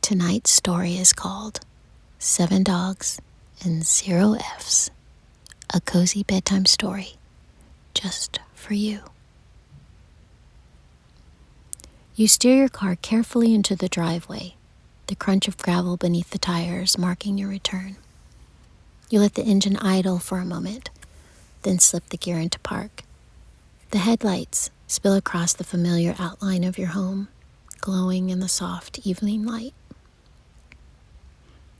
Tonight's story is called 7 Dogs and 0 F's, a cozy bedtime story just for you. You steer your car carefully into the driveway, the crunch of gravel beneath the tires marking your return. You let the engine idle for a moment, then slip the gear into park. The headlights spill across the familiar outline of your home, glowing in the soft evening light.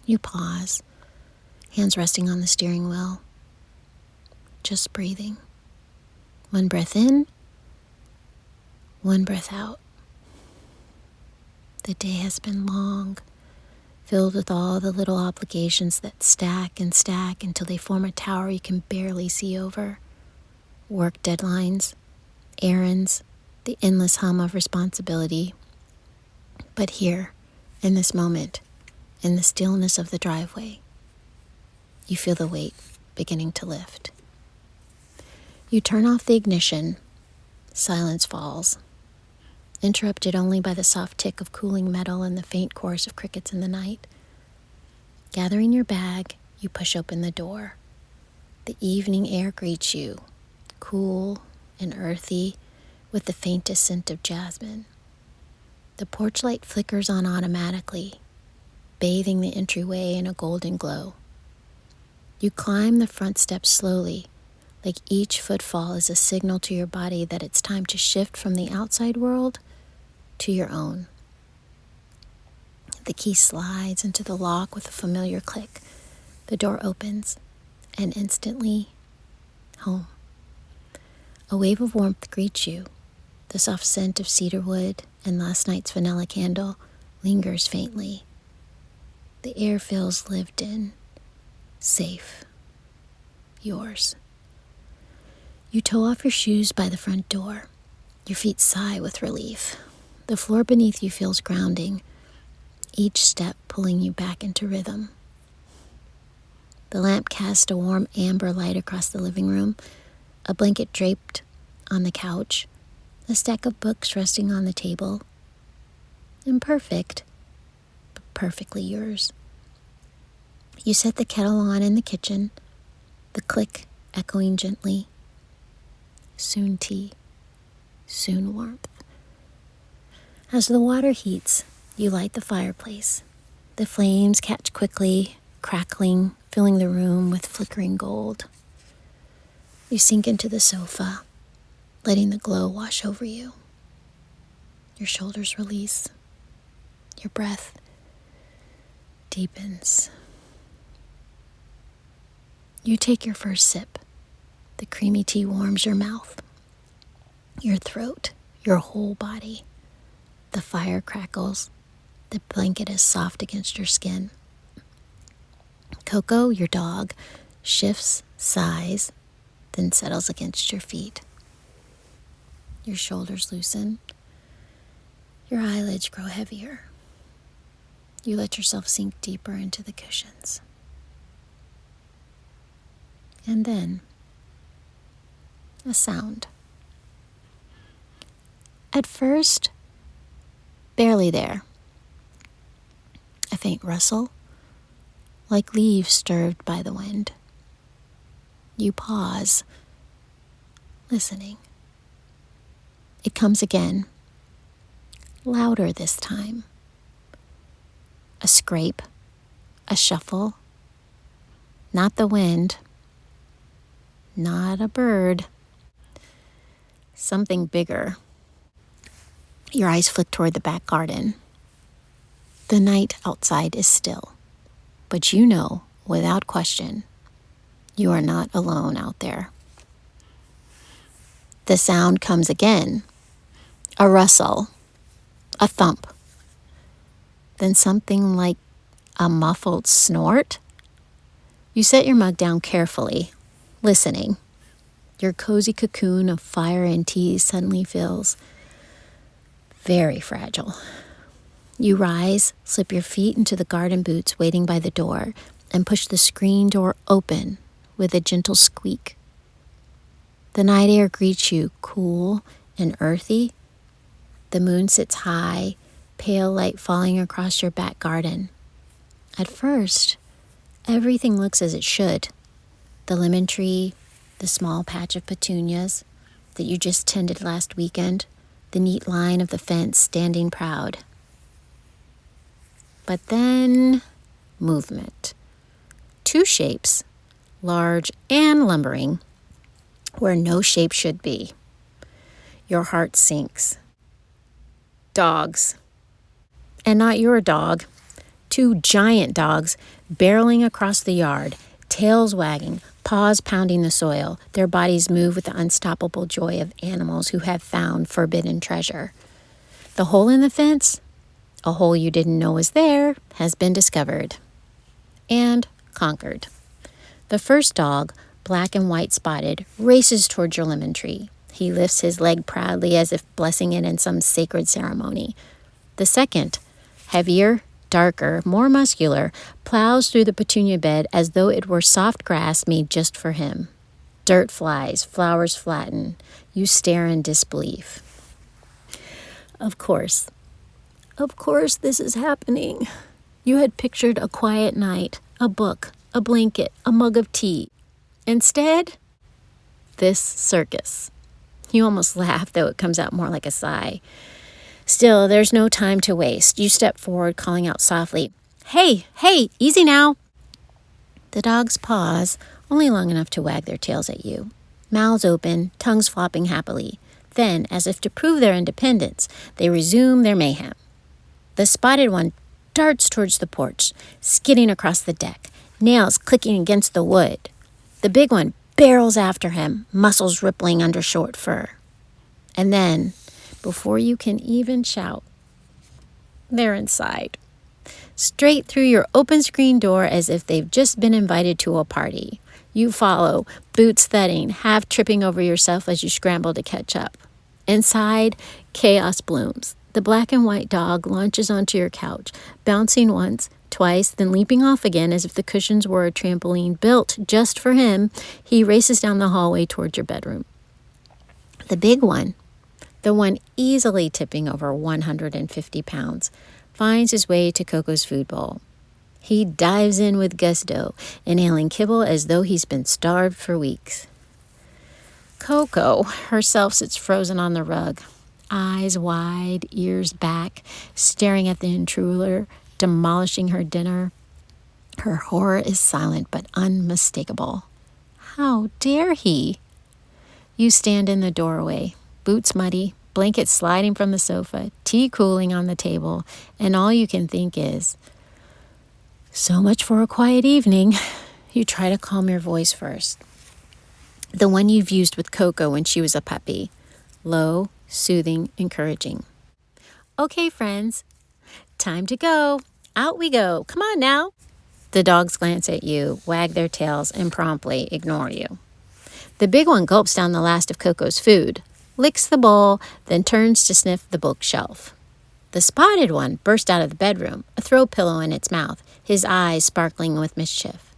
You pause, hands resting on the steering wheel, just breathing. 1 breath in, 1 breath out. The day has been long, filled with all the little obligations that stack and stack until they form a tower you can barely see over. Work deadlines, errands, the endless hum of responsibility. But here, in this moment, in the stillness of the driveway, you feel the weight beginning to lift. You turn off the ignition. Silence falls, interrupted only by the soft tick of cooling metal and the faint chorus of crickets in the night. Gathering your bag, you push open the door. The evening air greets you, cool and earthy, with the faintest scent of jasmine. The porch light flickers on automatically, bathing the entryway in a golden glow. You climb the front steps slowly, like each footfall is a signal to your body that it's time to shift from the outside world to your own. The key slides into the lock with a familiar click. The door opens, and instantly, home. A wave of warmth greets you. The soft scent of cedarwood and last night's vanilla candle lingers faintly. The air feels lived in, safe, yours. You toe off your shoes by the front door. Your feet sigh with relief. The floor beneath you feels grounding, each step pulling you back into rhythm. The lamp casts a warm amber light across the living room, a blanket draped on the couch, a stack of books resting on the table. Imperfect, but perfectly yours. You set the kettle on in the kitchen, the click echoing gently. Soon tea, soon warmth. As the water heats, you light the fireplace. The flames catch quickly, crackling, filling the room with flickering gold. You sink into the sofa, letting the glow wash over you. Your shoulders release. Your breath deepens. You take your first sip. The creamy tea warms your mouth, your throat, your whole body. The fire crackles. The blanket is soft against your skin. Coco, your dog, shifts, sighs, then settles against your feet. Your shoulders loosen. Your eyelids grow heavier. You let yourself sink deeper into the cushions. And then, a sound. At first, barely there. A faint rustle, like leaves stirred by the wind. You pause, listening. It comes again, louder this time. A scrape, a shuffle. Not the wind, not a bird. Something bigger. Your eyes flick toward the back garden. The night outside is still, but you know, without question, you are not alone out there. The sound comes again. A rustle, a thump, then something like a muffled snort. You set your mug down carefully, listening. Your cozy cocoon of fire and tea suddenly feels very fragile. You rise, slip your feet into the garden boots waiting by the door, and push the screen door open with a gentle squeak. The night air greets you, cool and earthy. The moon sits high, pale light falling across your back garden. At first, everything looks as it should. The lemon tree, the small patch of petunias that you just tended last weekend, the neat line of the fence standing proud. But then, movement. Two shapes, large and lumbering, where no shape should be. Your heart sinks. Dogs. And not your dog. Two giant dogs barreling across the yard, tails wagging, paws pounding the soil. Their bodies move with the unstoppable joy of animals who have found forbidden treasure. The hole in the fence, a hole you didn't know was there, has been discovered and conquered. The first dog, black and white spotted, races towards your lemon tree. He lifts his leg proudly as if blessing it in some sacred ceremony. The second, heavier, darker, more muscular, plows through the petunia bed as though it were soft grass made just for him. Dirt flies, flowers flatten. You stare in disbelief. Of course this is happening. You had pictured a quiet night, a book, a blanket, a mug of tea. Instead, this circus. You almost laugh, though it comes out more like a sigh. Still, there's no time to waste. You step forward, calling out softly, "Hey, easy now." The dogs pause, only long enough to wag their tails at you. Mouths open, tongues flopping happily. Then, as if to prove their independence, they resume their mayhem. The spotted one darts towards the porch, skidding across the deck, nails clicking against the wood. The big one barrels after him, muscles rippling under short fur. And then, before you can even shout, they're inside. Straight through your open screen door as if they've just been invited to a party. You follow, boots thudding, half tripping over yourself as you scramble to catch up. Inside, chaos blooms. The black and white dog launches onto your couch, bouncing once, twice, then leaping off again as if the cushions were a trampoline built just for him. He races down the hallway towards your bedroom. The big one, the one easily tipping over 150 pounds, finds his way to Coco's food bowl. He dives in with gusto, inhaling kibble as though he's been starved for weeks. Coco herself sits frozen on the rug, eyes wide, ears back, staring at the intruder, demolishing her dinner. Her horror is silent but unmistakable. How dare he? You stand in the doorway, boots muddy, blanket sliding from the sofa, tea cooling on the table, and all you can think is, so much for a quiet evening. You try to calm your voice first. The one you've used with Coco when she was a puppy. Low, soothing, encouraging. Okay, friends, time to go. Out we go. Come on now. The dogs glance at you, wag their tails, and promptly ignore you. The big one gulps down the last of Coco's food, licks the bowl, then turns to sniff the bookshelf. The spotted one bursts out of the bedroom, a throw pillow in its mouth, his eyes sparkling with mischief.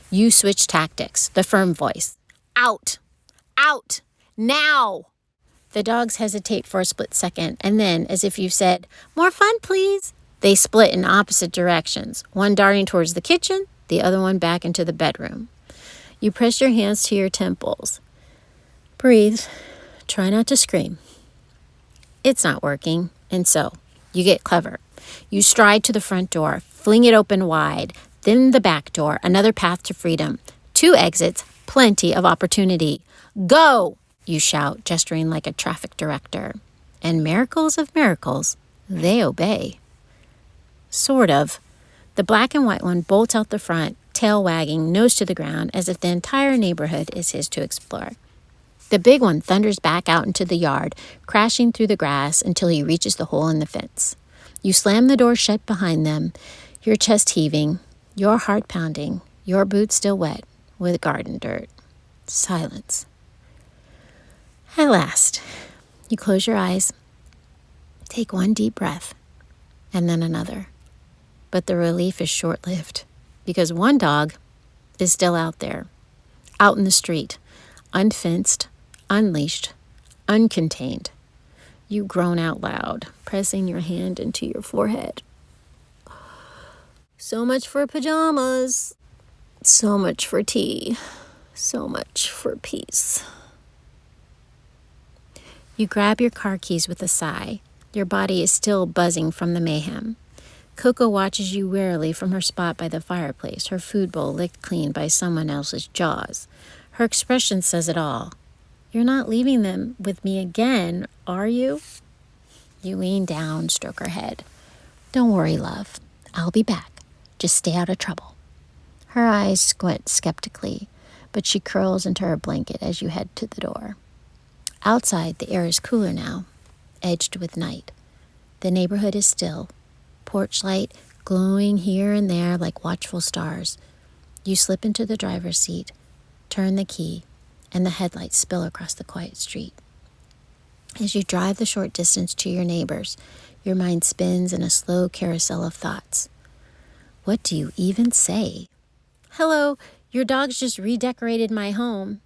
You switch tactics, the firm voice. Out! Out! Now! The dogs hesitate for a split second, and then, as if you said, "More fun, please," they split in opposite directions, one darting towards the kitchen, the other one back into the bedroom. You press your hands to your temples. Breathe. Try not to scream. It's not working, and so you get clever. You stride to the front door, fling it open wide, then the back door, another path to freedom. 2 exits, plenty of opportunity. Go! You shout, gesturing like a traffic director. And miracles of miracles, they obey. Sort of. The black and white one bolts out the front, tail wagging, nose to the ground, as if the entire neighborhood is his to explore. The big one thunders back out into the yard, crashing through the grass until he reaches the hole in the fence. You slam the door shut behind them, your chest heaving, your heart pounding, your boots still wet with garden dirt. Silence. At last, you close your eyes, take one deep breath, and then another. But the relief is short-lived, because one dog is still out there, out in the street, unfenced, unleashed, uncontained. You groan out loud, pressing your hand into your forehead. So much for pajamas. So much for tea. So much for peace. You grab your car keys with a sigh. Your body is still buzzing from the mayhem. Coco watches you warily from her spot by the fireplace, her food bowl licked clean by someone else's jaws. Her expression says it all. You're not leaving them with me again, are you? You lean down, stroke her head. Don't worry, love. I'll be back. Just stay out of trouble. Her eyes squint skeptically, but she curls into her blanket as you head to the door. Outside, the air is cooler now, edged with night. The neighborhood is still, porch light glowing here and there like watchful stars. You slip into the driver's seat, turn the key, and the headlights spill across the quiet street. As you drive the short distance to your neighbors, your mind spins in a slow carousel of thoughts. What do you even say? Hello, your dogs just redecorated my home.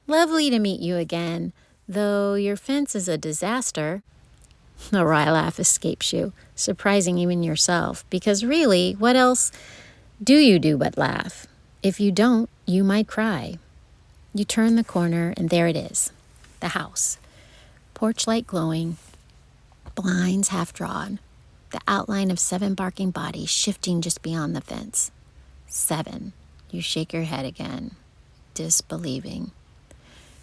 Lovely to meet you again, though your fence is a disaster. A wry laugh escapes you, surprising even yourself, because really, what else do you do but laugh? If you don't, you might cry. You turn the corner, and there it is, the house. Porch light glowing, blinds half drawn, the outline of 7 barking bodies shifting just beyond the fence. 7. You shake your head again, disbelieving.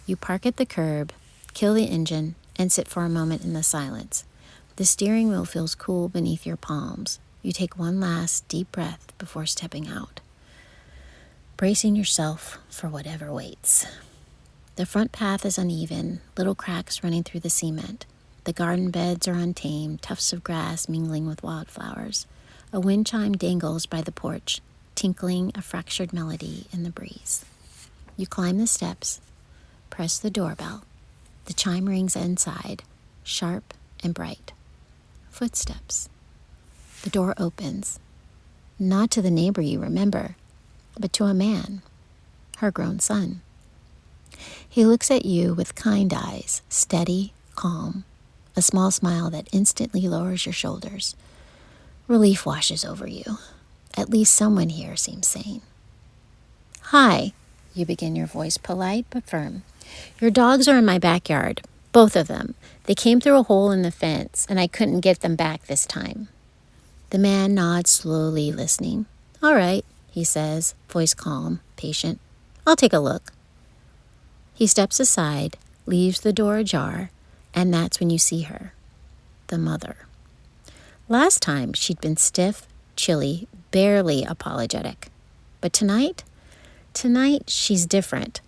You park at the curb, kill the engine, and sit for a moment in the silence. The steering wheel feels cool beneath your palms. You take one last deep breath before stepping out, bracing yourself for whatever waits. The front path is uneven, little cracks running through the cement. The garden beds are untamed, tufts of grass mingling with wildflowers. A wind chime dangles by the porch, tinkling a fractured melody in the breeze. You climb the steps, press the doorbell. The chime rings inside, sharp and bright. Footsteps. The door opens, not to the neighbor you remember, but to a man, her grown son. He looks at you with kind eyes, steady, calm, a small smile that instantly lowers your shoulders. Relief washes over you. At least someone here seems sane. Hi, you begin, your voice polite but firm. Your dogs are in my backyard, both of them. They came through a hole in the fence, and I couldn't get them back this time. The man nods slowly, listening. All right, he says, voice calm, patient. I'll take a look. He steps aside, leaves the door ajar, and that's when you see her, the mother. Last time, she'd been stiff, chilly, barely apologetic. But tonight, she's different.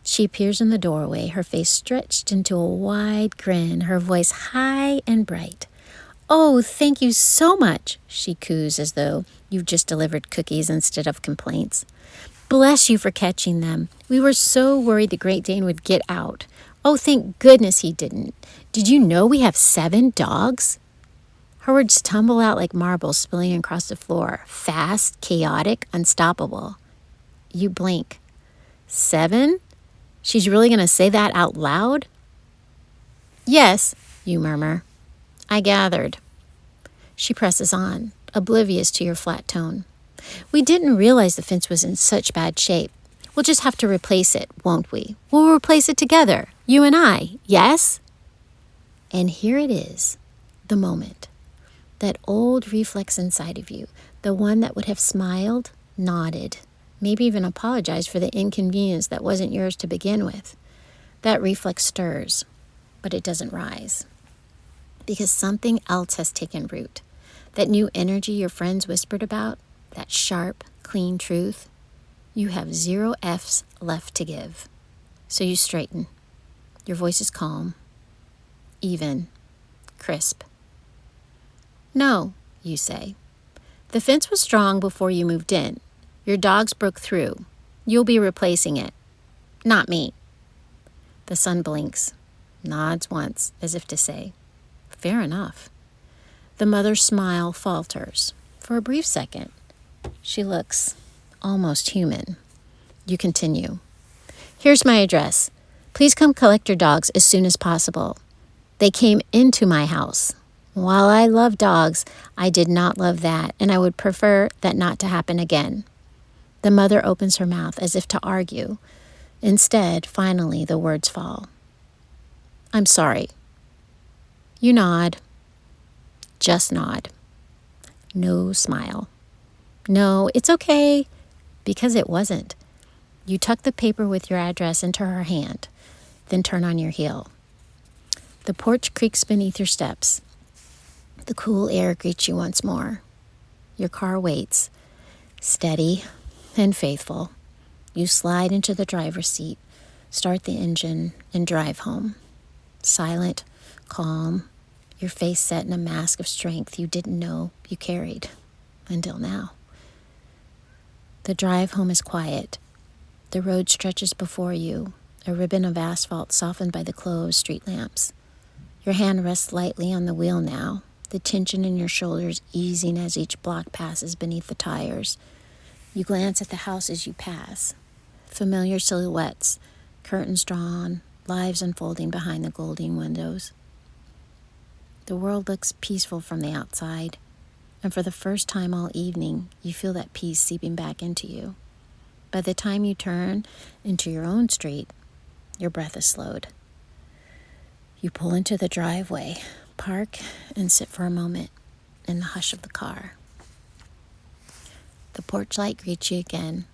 She appears in the doorway, her face stretched into a wide grin, her voice high and bright. Oh, thank you so much, she coos as though you've just delivered cookies instead of complaints. Bless you for catching them. We were so worried the Great Dane would get out. Oh, thank goodness he didn't. Did you know we have 7 dogs? Her words tumble out like marbles spilling across the floor, fast, chaotic, unstoppable. You blink. 7? She's really going to say that out loud? Yes, you murmur. I gathered. She presses on, oblivious to your flat tone. We didn't realize the fence was in such bad shape. We'll just have to replace it, won't we? We'll replace it together, you and I, yes? And here it is, the moment. That old reflex inside of you, the one that would have smiled, nodded, maybe even apologized for the inconvenience that wasn't yours to begin with. That reflex stirs, but it doesn't rise. Because something else has taken root. That new energy your friends whispered about, that sharp, clean truth, you have 0 F's left to give. So you straighten. Your voice is calm, even, crisp. No, you say. The fence was strong before you moved in. Your dogs broke through. You'll be replacing it. Not me. The son blinks, nods once as if to say, fair enough. The mother's smile falters. For a brief second, she looks almost human. You continue. Here's my address. Please come collect your dogs as soon as possible. They came into my house. While I love dogs, I did not love that, and I would prefer that not to happen again. The mother opens her mouth as if to argue. Instead, finally, the words fall. I'm sorry. You nod. Just nod. No smile. No, it's okay, because it wasn't. You tuck the paper with your address into her hand, then turn on your heel. The porch creaks beneath your steps. The cool air greets you once more. Your car waits, steady and faithful. You slide into the driver's seat, start the engine, and drive home. Silent, calm, your face set in a mask of strength you didn't know you carried until now. The drive home is quiet. The road stretches before you, a ribbon of asphalt softened by the glow of street lamps. Your hand rests lightly on the wheel now, the tension in your shoulders easing as each block passes beneath the tires. You glance at the house as you pass. Familiar silhouettes, curtains drawn, lives unfolding behind the golden windows. The world looks peaceful from the outside, and for the first time all evening, you feel that peace seeping back into you. By the time you turn into your own street, your breath is slowed. You pull into the driveway, park, and sit for a moment in the hush of the car. The porch light greets you again,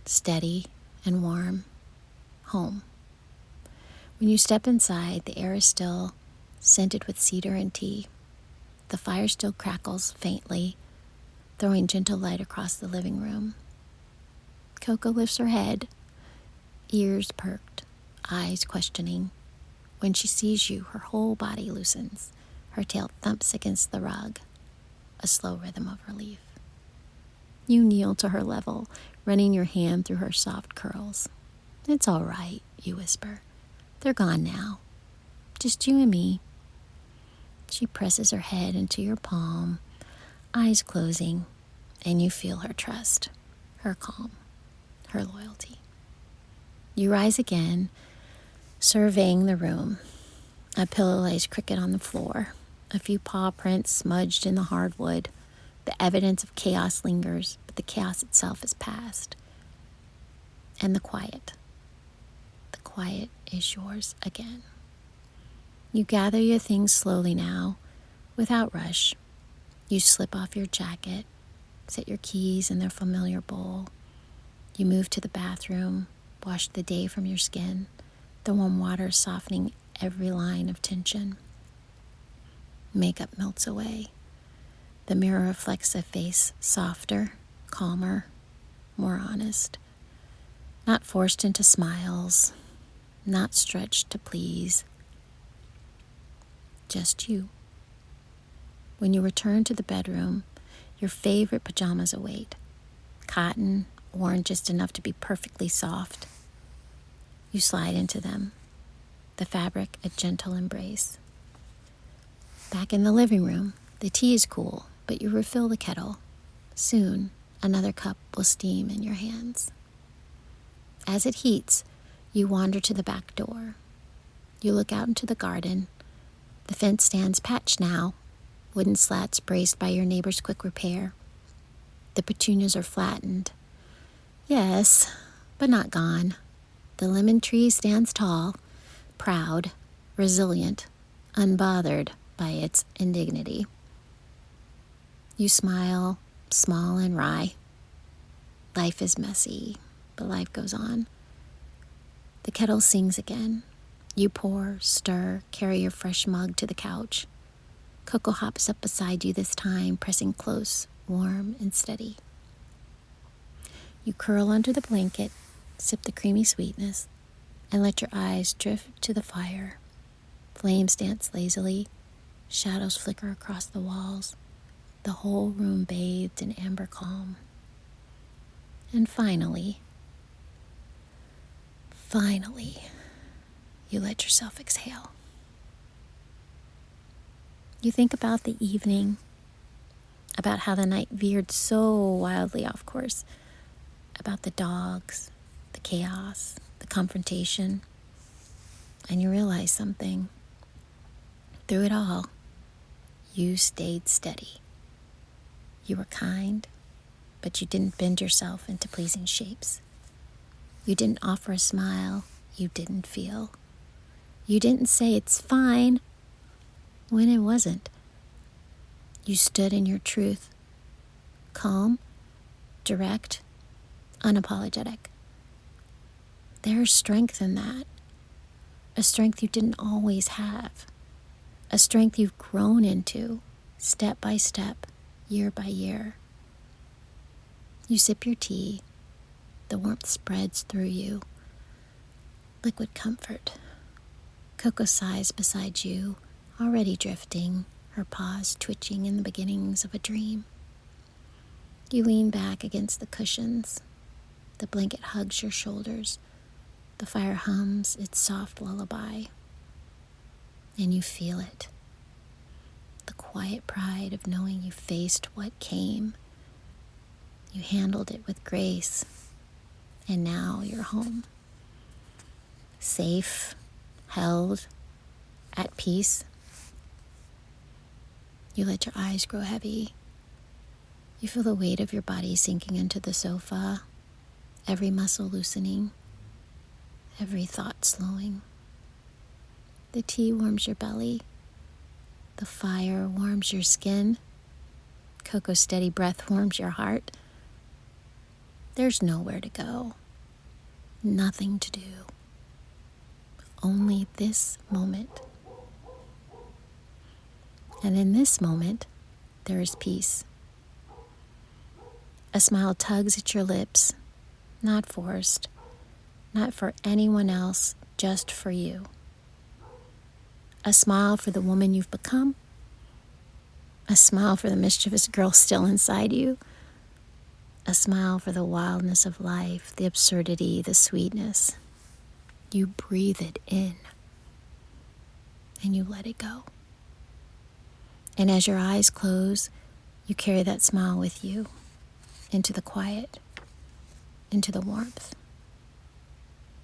steady and warm. Home. When you step inside, the air is still, scented with cedar and tea. The fire still crackles faintly, throwing gentle light across the living room. Coco lifts her head, ears perked, eyes questioning. When she sees you, her whole body loosens. Her tail thumps against the rug, a slow rhythm of relief. You kneel to her level, running your hand through her soft curls. It's all right, you whisper. They're gone now. Just you and me. She presses her head into your palm, eyes closing, and you feel her trust, her calm, her loyalty. You rise again, surveying the room. A pillow lays crooked on the floor, a few paw prints smudged in the hardwood. The evidence of chaos lingers, but the chaos itself is past. And the quiet. The quiet is yours again. You gather your things slowly now, without rush. You slip off your jacket, set your keys in their familiar bowl. You move to the bathroom, wash the day from your skin, the warm water softening every line of tension. Makeup melts away. The mirror reflects a face softer, calmer, more honest. Not forced into smiles, not stretched to please. Just you. When you return to the bedroom, your favorite pajamas await. Cotton, worn just enough to be perfectly soft. You slide into them, the fabric a gentle embrace. Back in the living room, the tea is cool, but you refill the kettle. Soon, another cup will steam in your hands. As it heats, you wander to the back door. You look out into the garden. The fence stands patched now, wooden slats braced by your neighbor's quick repair. The petunias are flattened. Yes, but not gone. The lemon tree stands tall, proud, resilient, unbothered by its indignity. You smile, small and wry. Life is messy, but life goes on. The kettle sings again. You pour, stir, carry your fresh mug to the couch. Coco hops up beside you this time, pressing close, warm and steady. You curl under the blanket, sip the creamy sweetness, and let your eyes drift to the fire. Flames dance lazily, shadows flicker across the walls, the whole room bathed in amber calm. And finally, you let yourself exhale. You think about the evening, about how the night veered so wildly off course, about the dogs, the chaos, the confrontation, and you realize something. Through it all, you stayed steady. You were kind, but you didn't bend yourself into pleasing shapes. You didn't offer a smile you didn't feel. You didn't say it's fine when it wasn't. You stood in your truth, calm, direct, unapologetic. There's strength in that, a strength you didn't always have, a strength you've grown into step by step, year by year. You sip your tea, the warmth spreads through you, liquid comfort. Coco sighs beside you, already drifting, her paws twitching in the beginnings of a dream. You lean back against the cushions. The blanket hugs your shoulders. The fire hums its soft lullaby. And you feel it. The quiet pride of knowing you faced what came. You handled it with grace. And now you're home. Safe, held, at peace. You let your eyes grow heavy. You feel the weight of your body sinking into the sofa, every muscle loosening, every thought slowing. The tea warms your belly. The fire warms your skin. Coco's steady breath warms your heart. There's nowhere to go. Nothing to do. Only this moment. And in this moment, there is peace. A smile tugs at your lips, not forced, not for anyone else, just for you. A smile for the woman you've become. A smile for the mischievous girl still inside you. A smile for the wildness of life, the absurdity, the sweetness. You breathe it in, and you let it go. And as your eyes close, you carry that smile with you into the quiet, into the warmth,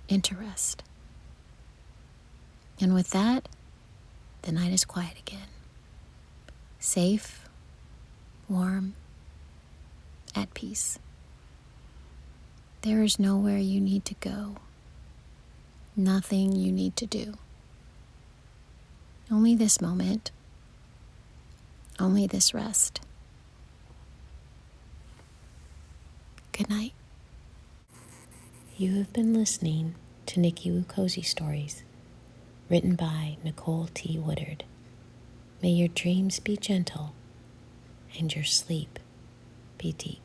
into rest. And with that, the night is quiet again. Safe, warm, at peace. There is nowhere you need to go. Nothing you need to do. Only this moment. Only this rest. Good night. You have been listening to Nicki Woo Cozy Stories, written by Nicole T. Woodard. May your dreams be gentle and your sleep be deep.